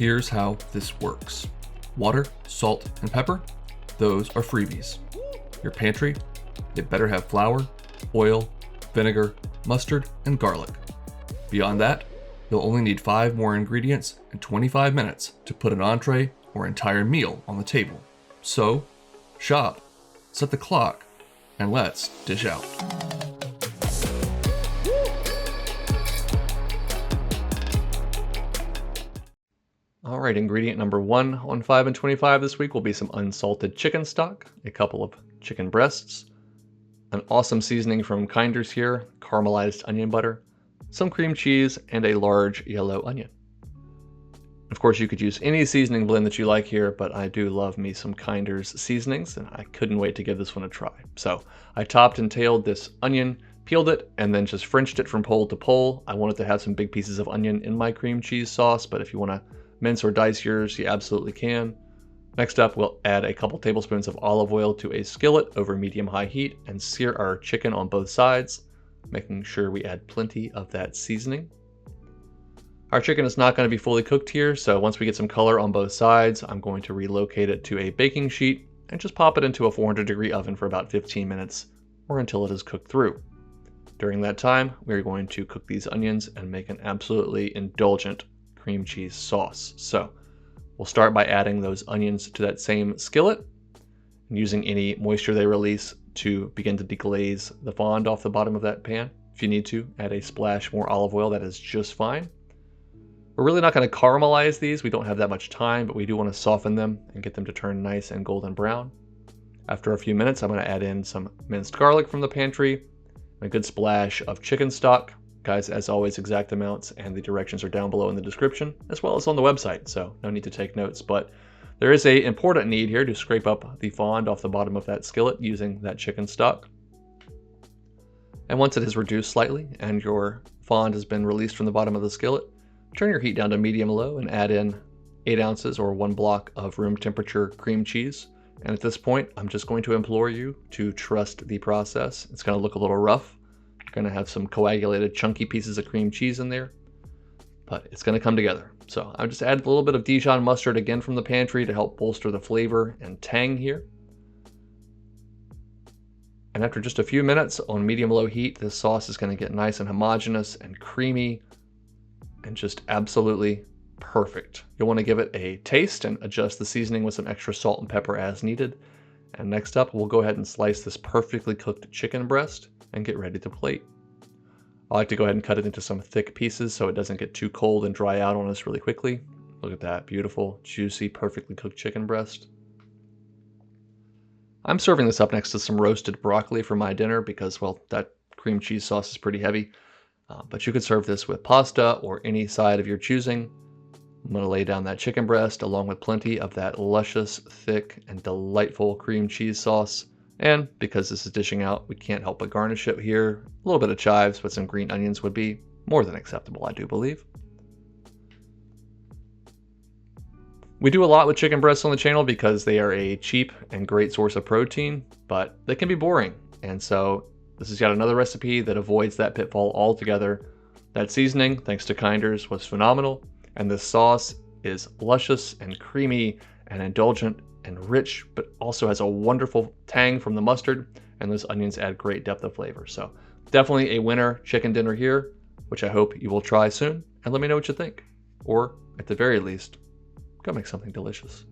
Here's how this works. Water, salt, and pepper, those are freebies. Your pantry, it better have flour, oil, vinegar, mustard, and garlic. Beyond that, you'll only need 5 more ingredients and 25 minutes to put an entree or entire meal on the table. So, shop, set the clock, and let's dish out. All right, ingredient number 1 on 5 and 25 this week will be some unsalted chicken stock, a couple of chicken breasts, an awesome seasoning from Kinder's here, caramelized onion butter, some cream cheese, and a large yellow onion. Of course, you could use any seasoning blend that you like here, but I do love me some Kinder's seasonings, and I couldn't wait to give this one a try. So I topped and tailed this onion, peeled it, and then just Frenched it from pole to pole. I wanted to have some big pieces of onion in my cream cheese sauce, but if you want to mince or dice yours, you absolutely can. Next up, we'll add a couple tablespoons of olive oil to a skillet over medium-high heat and sear our chicken on both sides, making sure we add plenty of that seasoning. Our chicken is not going to be fully cooked here, so once we get some color on both sides, I'm going to relocate it to a baking sheet and just pop it into a 400-degree oven for about 15 minutes or until it is cooked through. During that time, we're going to cook these onions and make an absolutely indulgent cream cheese sauce. So we'll start by adding those onions to that same skillet and using any moisture they release to begin to deglaze the fond off the bottom of that pan. If you need to, add a splash more olive oil, that is just fine. We're really not going to caramelize these, we don't have that much time, but we do want to soften them and get them to turn nice and golden brown. After a few minutes, I'm going to add in some minced garlic from the pantry, and a good splash of chicken stock. Guys, as always, exact amounts and the directions are down below in the description, as well as on the website, so no need to take notes, but there is an important need here to scrape up the fond off the bottom of that skillet using that chicken stock. And once it has reduced slightly and your fond has been released from the bottom of the skillet, turn your heat down to medium-low and add in 8 ounces or 1 block of room temperature cream cheese. And at this point, I'm just going to implore you to trust the process. It's going to look a little rough. You're going to have some coagulated chunky pieces of cream cheese in there, but it's going to come together. So I've just added a little bit of Dijon mustard again from the pantry to help bolster the flavor and tang here. And after just a few minutes on medium-low heat, this sauce is going to get nice and homogeneous and creamy and just absolutely perfect. You'll want to give it a taste and adjust the seasoning with some extra salt and pepper as needed. And next up, we'll go ahead and slice this perfectly cooked chicken breast and get ready to plate. I like to go ahead and cut it into some thick pieces so it doesn't get too cold and dry out on us really quickly. Look at that beautiful, juicy, perfectly cooked chicken breast. I'm serving this up next to some roasted broccoli for my dinner because, well, that cream cheese sauce is pretty heavy. But you could serve this with pasta or any side of your choosing. I'm going to lay down that chicken breast along with plenty of that luscious, thick, and delightful cream cheese sauce. And because this is dishing out, we can't help but garnish it here. A little bit of chives with some green onions would be more than acceptable, I do believe. We do a lot with chicken breasts on the channel because they are a cheap and great source of protein, but they can be boring. And so this is yet another recipe that avoids that pitfall altogether. That seasoning, thanks to Kinder's, was phenomenal, and this sauce is luscious and creamy and indulgent and rich, but also has a wonderful tang from the mustard, and those onions add great depth of flavor. So definitely a winner chicken dinner here, which I hope you will try soon, and let me know what you think. Or, at the very least, go make something delicious.